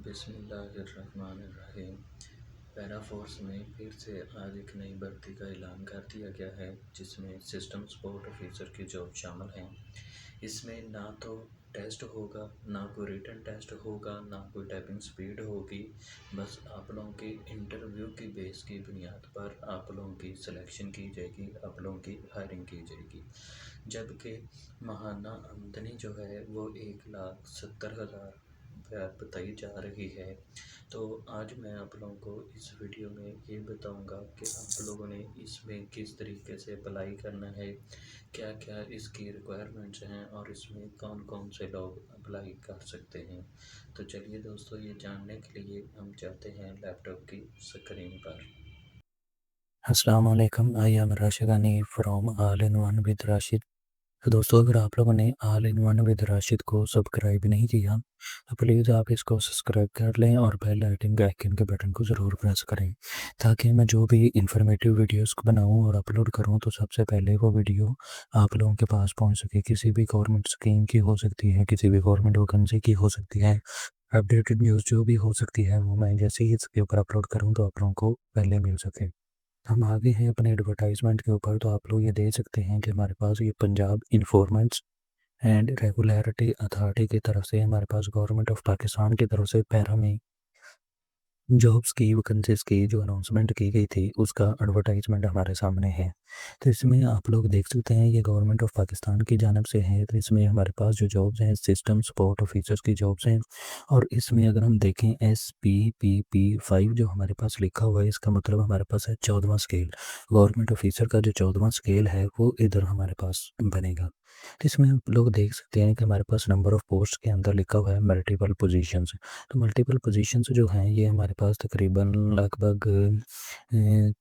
बिस्मिल्लाहिर्रहमानिर्रहीम। Para force में फिर से आज एक नई भर्ती का ऐलान कर दिया गया है, जिसमें सिस्टम सपोर्ट ऑफिसर की जॉब शामिल हैं। इसमें ना तो टेस्ट होगा, ना कोई रिटन टेस्ट होगा, ना कोई टाइपिंग स्पीड होगी। बस आप लोगों की इंटरव्यू की बेस की बुनियाद पर आप लोगों की सिलेक्शन की जाएगी, आप लोगों की हायरिंग की जाएगी। जबकि माहाना आमदनी जो है वो 1,70,000 बताई जा रही है। तो आज मैं आप लोगों को इस वीडियो में ये बताऊंगा कि आप लोगों ने इसमें किस तरीके से अप्लाई करना है, क्या क्या इसकी रिक्वायरमेंट्स हैं और इसमें कौन कौन से लोग अप्लाई कर सकते हैं। तो चलिए दोस्तों, ये जानने के लिए हम जाते हैं लैपटॉप की स्क्रीन पर। अस्सलाम वालेकुम। आई एम राशिद अनी from all in one with Rashid. तो दोस्तों, अगर आप लोगों ने all in one with Rashid को सब्सक्राइब नहीं किया तो प्लीज़ आप इसको सब्सक्राइब कर लें और बेल आइकन के बटन को ज़रूर प्रेस करें, ताकि मैं जो भी इंफॉर्मेटिव वीडियोस को बनाऊं और अपलोड करूं तो सबसे पहले वो वीडियो आप लोगों के पास पहुंच सके। किसी भी गवर्नमेंट स्कीम की हो सकती है, किसी भी गवर्नमेंट वैकेंसी की हो सकती है, अपडेटेड न्यूज़ जो भी हो सकती है, वो मैं जैसे ही इसके ऊपर अपलोड करूँ तो आप लोगों को पहले मिल सके। हम आगे हैं अपने एडवर्टाइजमेंट के ऊपर। तो आप लोग ये देख सकते हैं कि हमारे पास ये Punjab informants and regulatory authority की तरफ से, हमारे पास गवर्नमेंट ऑफ पाकिस्तान की तरफ से पैरा में जॉब्स की वैकेंसीज की जो अनाउंसमेंट की गई थी, उसका एडवर्टाइजमेंट हमारे सामने है। तो इसमें आप लोग देख सकते हैं ये गवर्नमेंट ऑफ पाकिस्तान की जानब से है। तो इसमें हमारे पास जो जॉब्स हैं, सिस्टम सपोर्ट ऑफिसर्स की जॉब्स हैं। और इसमें अगर हम देखें SPPP5 जो हमारे पास लिखा हुआ है, इसका मतलब हमारे पास है 14वां स्केल। गवर्नमेंट ऑफिसर का जो 14वां स्केल है वो इधर हमारे पास बनेगा। तो इसमें आप लोग देख सकते हैं कि हमारे पास नंबर ऑफ़ पोस्ट के अंदर लिखा हुआ है मल्टीपल पोजीशंस। तो मल्टीपल पोजीशंस जो हैं ये हमारे पास तकरीबन लगभग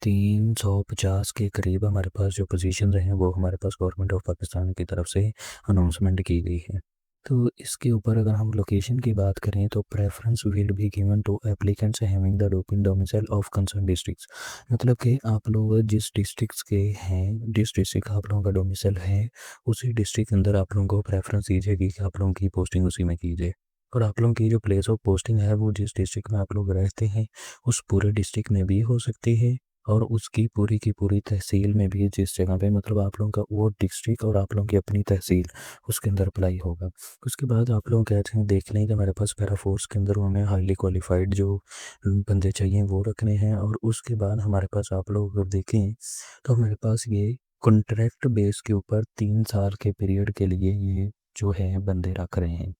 350 के करीब हमारे पास जो पोजीशंस हैं वो हमारे पास गवर्नमेंट ऑफ पाकिस्तान की तरफ से अनाउंसमेंट की गई है। तो इसके ऊपर अगर हम लोकेशन की बात करें तो preference will be given to applicants having the domicile of concern districts. मतलब कि आप लोग जिस डिस्ट्रिक्ट्स के हैं, जिस डिस्ट्रिक्ट का आप लोगों का डोमिसाइल है, उसी डिस्ट्रिक्ट के अंदर आप लोगों को प्रेफरेंस दी जाएगी कि आप लोगों की पोस्टिंग उसी में की जाए। और आप लोगों की जो प्लेस ऑफ पोस्टिंग है वो जिस डिस्ट्रिक्ट में आप लोग रहते हैं उस पूरे डिस्ट्रिक्ट में भी हो सकती है, और उसकी पूरी की पूरी तहसील में भी, जिस जगह पे मतलब आप लोगों का वो डिस्ट्रिक्ट और आप लोगों की अपनी तहसील, उसके अंदर अप्लाई होगा। उसके बाद आप लोग कहते हैं देख लें कि हमारे पास पैरा फोर्स के अंदर उन्हें हाईली क्वालिफाइड जो बंदे चाहिए वो रखने हैं। और उसके बाद हमारे पास आप लोग अगर देखें तो हमारे पास ये कॉन्ट्रैक्ट बेस के ऊपर 3 साल के पीरियड के लिए ये जो है बंदे रख रहे हैं।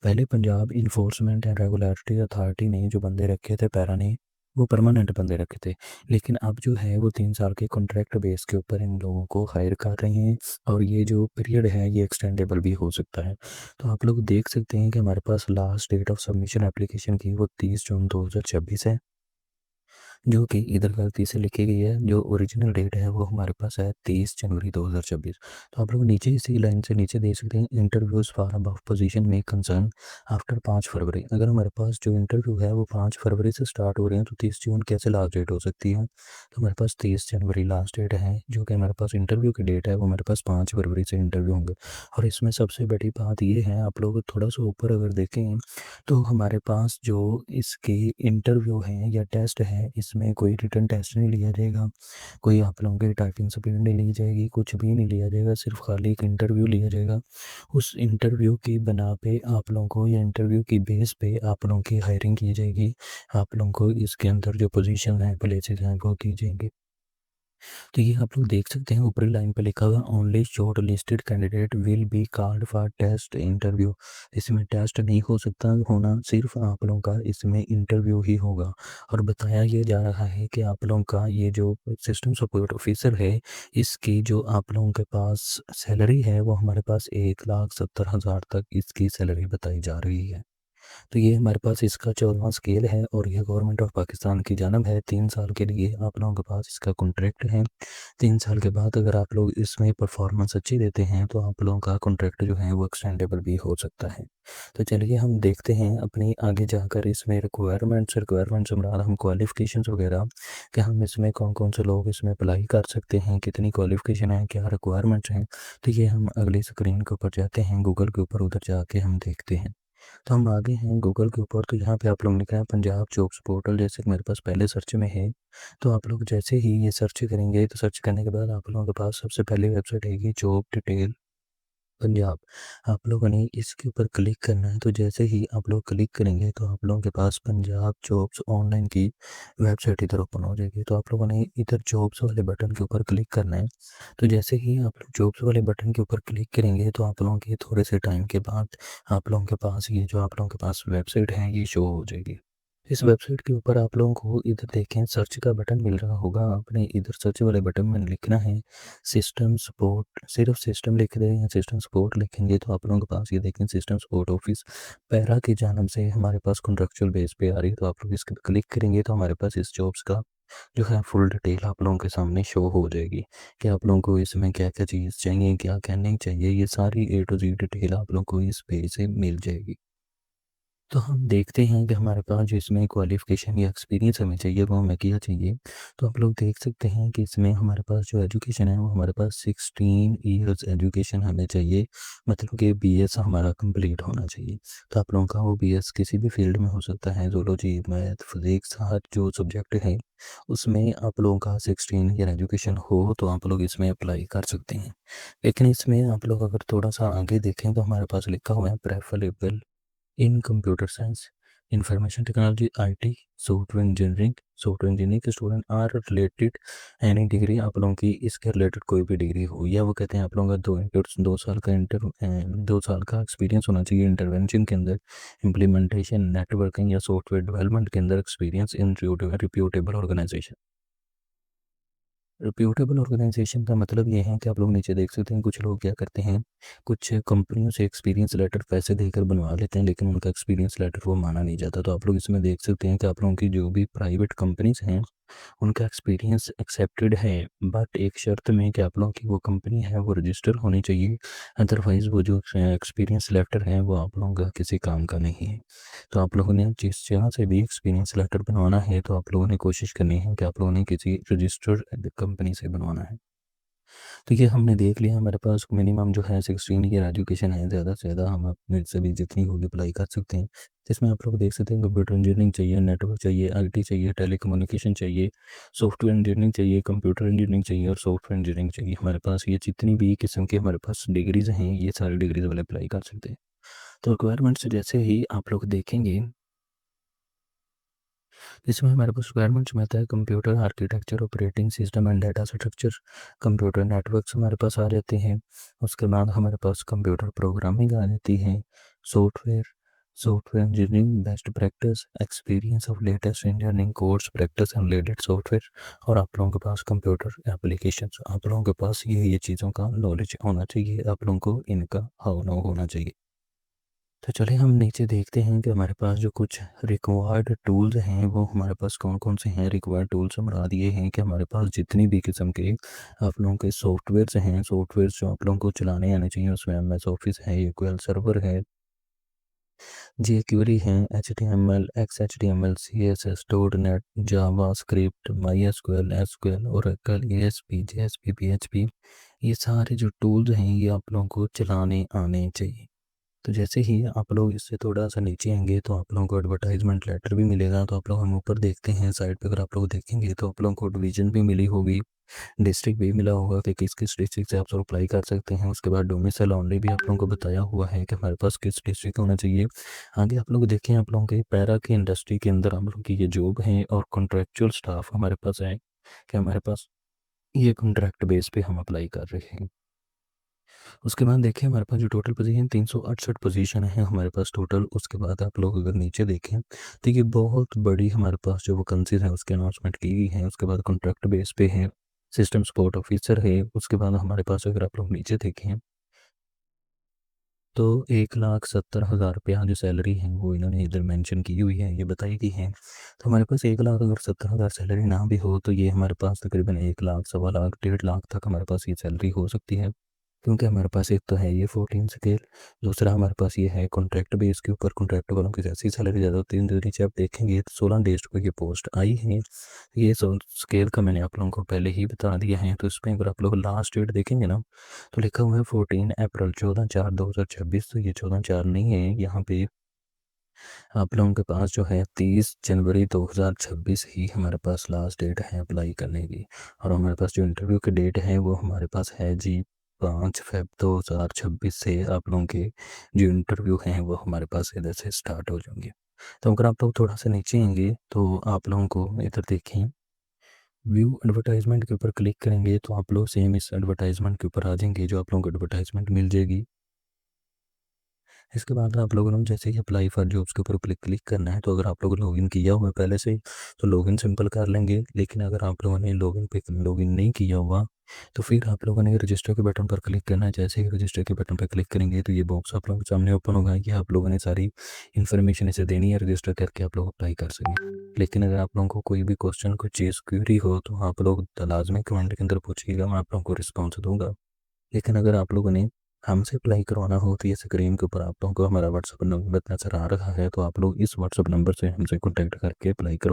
पहले Punjab enforcement and regulatory authority ने जो बंदे रखे थे पैरा ने, वो परमानेंट बंदे रखे थे। लेकिन अब जो है वो 3 साल के कॉन्ट्रैक्ट बेस के ऊपर इन लोगों को हायर कर रहे हैं, और ये जो पीरियड है ये एक्सटेंडेबल भी हो सकता है। तो आप लोग देख सकते हैं कि हमारे पास last date of submission application की वो 30 जून 2026 है, जो कि इधर गलती से लिखी गई है। जो ओरिजिनल डेट है वो हमारे पास है 23 जनवरी 2026। तो आप लोग नीचे इसी लाइन से नीचे देख सकते हैं इंटरव्यूज़ फॉर अबव पोजीशन में कंसर्न आफ्टर 5 फरवरी। अगर हमारे पास जो इंटरव्यू है वो 5 फरवरी से स्टार्ट हो रहे हैं तो 30 जून कैसे लास्ट डेट हो सकती है। तो हमारे पास 30 जनवरी लास्ट डेट है, जो कि हमारे पास इंटरव्यू की डेट है वो हमारे पास 5 फरवरी से इंटरव्यू होंगे। और इसमें सबसे बड़ी बात ये है, आप लोग थोड़ा सा ऊपर अगर देखें तो हमारे पास जो इसके इंटरव्यू हैं या टेस्ट है, इसमें कोई रिटन टेस्ट नहीं लिया जाएगा, कोई आप लोगों की टाइपिंग स्पीड नहीं ली जाएगी, कुछ भी नहीं लिया जाएगा, सिर्फ खाली एक इंटरव्यू लिया जाएगा। उस इंटरव्यू की बना पे आप लोगों को, या इंटरव्यू की बेस पे आप लोगों की हायरिंग की जाएगी। आप लोगों को इसके अंदर जो पोजीशन है, प्लेसेस हैं, वो दी जाएंगी। तो ये आप लोग देख सकते हैं ऊपरी लाइन पे लिखा हुआ only short listed candidate will be called for test interview. इसमें टेस्ट नहीं हो सकता होना, सिर्फ आप लोगों का इसमें इंटरव्यू ही होगा। और बताया ये जा रहा है कि आप लोगों का ये जो सिस्टम सपोर्ट ऑफिसर है, इसकी जो आप लोगों के पास सैलरी है वो हमारे पास 1,70,000 तक इसकी सैलरी बताई जा रही है। तो ये हमारे पास इसका 14वां स्केल है, और ये गवर्नमेंट ऑफ पाकिस्तान की जानब है। 3 साल के लिए आप लोगों के पास इसका कॉन्ट्रैक्ट है। 3 साल के बाद अगर आप लोग इसमें परफॉर्मेंस अच्छी देते हैं तो आप लोगों का कॉन्ट्रैक्ट जो है वो एक्सटेंडेबल भी हो सकता है। तो चलिए हम देखते हैं अपनी आगे जाकर इसमें रिक्वायरमेंट्स मुराद हम क्वालिफ़िकेशंस वगैरह, कि हम इसमें कौन कौन से लोग इसमें अप्लाई कर सकते हैं, कितनी क्वालिफ़िकेशन है, क्या रिक्वायरमेंट्स हैं। तो ये हम अगली स्क्रीन के ऊपर जाते हैं, गूगल के ऊपर, उधर जाके हम देखते हैं। तो हम आगे हैं गूगल के ऊपर, तो यहाँ पे आप लोग लिखा है पंजाब जॉब्स पोर्टल, जैसे कि मेरे पास पहले सर्च में है। तो आप लोग जैसे ही ये सर्च करेंगे, तो सर्च करने के बाद आप लोगों के पास सबसे पहली वेबसाइट आएगी जॉब डिटेल पंजाब। आप लोगों ने इसके ऊपर क्लिक करना है। तो जैसे ही आप लोग क्लिक करेंगे, तो आप लोगों के पास पंजाब जॉब्स ऑनलाइन की वेबसाइट इधर ओपन हो जाएगी। तो आप लोगों ने इधर जॉब्स वाले बटन के ऊपर क्लिक करना है। तो जैसे ही आप लोग जॉब्स वाले बटन के ऊपर क्लिक करेंगे, तो आप लोगों के थोड़े से टाइम के बाद आप लोगों के पास ये जो आप लोगों के पास वेबसाइट है ये शो हो जाएगी। इस वेबसाइट के ऊपर आप लोगों को इधर देखें सर्च का बटन मिल रहा होगा, आपने इधर सर्च वाले बटन में लिखना है सिस्टम सपोर्ट। सिर्फ सिस्टम लिख दें या सिस्टम सपोर्ट लिखेंगे, तो आप लोगों के पास ये देखें सिस्टम सपोर्ट ऑफिस पैरा की जानब से हमारे पास कॉन्ट्रेक्चुअल बेस पे आ रही है। तो आप लोग इस पर क्लिक करेंगे, तो हमारे पास इस जॉब्स का जो है फुल डिटेल आप लोगों के सामने शो हो जाएगी कि आप लोगों को इसमें क्या क्या चीज़ चाहिए, क्या क्या नहीं चाहिए। ये सारी A to Z डिटेल आप लोगों को इस पेज से मिल जाएगी। तो हम देखते हैं कि हमारे पास जो इसमें क्वालिफ़िकेशन या एक्सपीरियंस हमें चाहिए वो हमें क्या चाहिए। तो आप लोग देख सकते हैं कि इसमें हमारे पास जो एजुकेशन है वो हमारे पास 16 इयर्स एजुकेशन हमें चाहिए, मतलब कि बीएस हमारा कंप्लीट होना चाहिए। तो आप लोगों का वो बीएस किसी भी फील्ड में हो सकता है, ज़ूलॉजी, मैथ, फिज़िक्स, हर जो सब्जेक्ट है उसमें आप लोगों का 16 ईयर एजुकेशन हो तो आप लोग इसमें अप्लाई कर सकते हैं। लेकिन इसमें आप लोग अगर थोड़ा सा आगे देखें तो हमारे पास लिखा हुआ है preferable in computer science, information technology, IT, software engineering के student or related any degree. आप लोगों की इसके रिलेटेड कोई भी डिग्री हो, या वो कहते हैं आप लोगों का 2 साल का एक्सपीरियंस होना चाहिए इंटरवेंशन के अंदर, इम्प्लीमेंटेशन, नेटवर्किंग या सॉफ्टवेयर डेवलपमेंट के अंदर experience in reputable organisation. Reputable organisation का मतलब ये है कि आप लोग नीचे देख सकते हैं कुछ लोग क्या करते हैं, कुछ कंपनियों से एक्सपीरियंस लेटर पैसे देकर बनवा लेते हैं, लेकिन उनका एक्सपीरियंस लेटर वो माना नहीं जाता। तो आप लोग इसमें देख सकते हैं कि आप लोगों की जो भी प्राइवेट कंपनीज हैं उनका एक्सपीरियंस एक्सेप्टेड है, बट एक शर्त में कि आप लोगों की वो कंपनी है वो रजिस्टर होनी चाहिए। अदरवाइज़ वो जो एक्सपीरियंस लेटर है वो आप लोगों का किसी काम का नहीं है। तो आप लोगों ने जिस जगह से भी एक्सपीरियंस लेटर बनवाना है, तो आप लोगों ने कोशिश करनी है कि आप लोगों ने किसी रजिस्टर्ड कंपनी से बनवाना है। तो ये हमने देख लिया, हमारे पास मिनिमम जो है 16 ईयर एजुकेशन है, ज़्यादा से ज़्यादा हम अपने से भी जितनी होगी अप्लाई कर सकते हैं। जिसमें आप लोग देख सकते हैं कंप्यूटर इंजीनियरिंग चाहिए, नेटवर्क चाहिए, आईटी चाहिए, टेलीकम्युनिकेशन चाहिए, सॉफ्टवेयर इंजीनियरिंग चाहिए, कंप्यूटर इंजीनियरिंग चाहिए और सॉफ्टवेयर इंजीनियरिंग चाहिए। हमारे पास ये जितनी भी किस्म के हमारे पास डिग्रीज़ हैं, ये सारी डिग्रीज़ वाले अप्लाई कर सकते हैं। तो रिक्वायरमेंट्स जैसे ही आप लोग देखेंगे, इसमें हमारे पास रिक्वायरमेंट्स में आता है computer architecture, operating system and data structure, computer networks हमारे पास आ जाते हैं। उसके बाद हमारे पास कंप्यूटर प्रोग्रामिंग आ जाती है, software software engineering best practice, experience of latest engineering course practice and related software, और आप लोगों के पास कंप्यूटर एप्लीकेशंस, आप लोगों के पास ये चीज़ों का नॉलेज होना चाहिए, आप लोगों को इनका हाव नाउ होना चाहिए। तो चलिए हम नीचे देखते हैं कि हमारे पास जो कुछ रिक्वायर्ड टूल्स हैं वो हमारे पास कौन कौन से हैं। रिक्वायर्ड टूल्स हमारा ये हैं कि हमारे पास जितनी भी किस्म के आप लोगों के सॉफ्टवेयर्स हैं, सॉफ्टवेयर्स जो आप लोगों को चलाने आने चाहिए, उसमें MS ऑफिस है, SQL सर्वर है, jQuery है, HTML, XHTML, CSS, .NET, जावा script, MySQL, SQL, Oracle, ASP, JSP, PHP, ये सारे जो टूल्स हैं ये आप लोगों को चलाने आने चाहिए। तो जैसे ही आप लोग इससे थोड़ा-सा नीचे आएँगे तो आप लोगों को एडवर्टाइज़मेंट लेटर भी मिलेगा। तो आप लोग हम ऊपर देखते हैं साइड पे, अगर आप लोग देखेंगे तो आप लोगों को डिवीज़न भी मिली होगी, डिस्ट्रिक्ट भी मिला होगा कि किस-किस डिस्ट्रिक्ट से आप लोग अप्लाई कर सकते हैं। उसके बाद डोमिसाइल ओनली भी आप लोगों को बताया हुआ है कि हमारे पास किस डिस्ट्रिक्ट होना चाहिए। आगे आप लोग देखें, आप लोगों के पैरा की इंडस्ट्री के अंदर हम लोग की ये जॉब है और कॉन्ट्रैक्चुअल स्टाफ हमारे पास है कि हमारे पास ये कॉन्ट्रैक्ट बेस पे हम अप्लाई कर रहे हैं। उसके बाद देखिए हमारे पास जो टोटल पोजीशन 368 पोजीशन है हमारे पास टोटल। उसके बाद आप लोग अगर नीचे देखें तो ये बहुत बड़ी हमारे पास जो वैकेंसीज है उसकी अनाउंसमेंट की गई है। उसके बाद कॉन्ट्रैक्ट बेस पे है, सिस्टम सपोर्ट ऑफिसर है। उसके बाद हमारे पास अगर आप लोग नीचे देखें तो 1,70,000 रुपया जो सैलरी है वो इन्होंने इधर मेंशन की हुई है, ये बताई गई है। तो हमारे पास 1,00,000 अगर 70,000 सैलरी ना भी हो तो ये हमारे पास तकरीबन 1,00,000, सवा लाख, 1,50,000 तक हमारे पास ये सैलरी हो सकती है। क्योंकि हमारे पास एक तो है ये 14 स्केल, दूसरा हमारे पास ये है कॉन्ट्रैक्ट बेस के ऊपर। कॉन्ट्रैक्ट वालों की जैसी सैलरी ज़्यादा होती है, तो नीचे आप देखेंगे तो 16 डेज को ये पोस्ट आई है। ये स्केल का मैंने आप लोगों को पहले ही बता दिया है। तो इसमें अगर आप लोग लास्ट डेट देखेंगे ना तो लिखा हुआ है 14 अप्रैल, 14/4/2026। तो ये 14/4 नहीं है यहाँ पे, आप लोगों के पास जो है 30 जनवरी 2026 ही हमारे पास लास्ट डेट है अप्लाई करने की। और हमारे पास जो इंटरव्यू की डेट है वो हमारे पास है जी 5 फ़रवरी 2026 से आप लोगों के जो इंटरव्यू हैं वो हमारे पास इधर से स्टार्ट हो जाएंगे। तो अगर आप लोग थोड़ा सा नीचे आएंगे तो आप लोगों को इधर देखें, व्यू एडवर्टाइजमेंट के ऊपर क्लिक करेंगे तो आप लोग सेम इस एडवर्टाइजमेंट के ऊपर आ जाएंगे, जो आप लोगों को एडवर्टाइजमेंट मिल जाएगी। इसके बाद आप लोगों ने जैसे ही अप्लाई फॉर जॉब्स के ऊपर क्लिक करना है, तो अगर आप लोगों ने लॉगिन किया हुआ है पहले से तो लॉगिन सिंपल कर लेंगे। लेकिन अगर आप लोगों ने लॉगिन नहीं किया हुआ तो फिर आप लोगों ने रजिस्टर के बटन पर क्लिक करना है। जैसे ही रजिस्टर के बटन पर क्लिक करेंगे तो ये बॉक्स आप लोगों के सामने ओपन होगा कि आप लोगों ने सारी इन्फॉर्मेशन इसे देनी है, रजिस्टर करके आप लोग अप्लाई कर सकें। लेकिन अगर आप लोगों को कोई भी क्वेश्चन कोई चीज़ क्यूरी हो तो आप लोग लाजमी कमेंट के अंदर पूछिएगा, मैं आप लोगों को रिस्पॉन्स दूंगा। लेकिन अगर आप लोगों ने हमसे अप्लाई करवाना हो तो ये स्क्रीन के ऊपर आप लोगों को हमारा व्हाट्सअप नंबर नज़र आ रहा है, तो आप लोग इस व्हाट्सअप नंबर से हमसे कॉन्टैक्ट करके अप्लाई करो।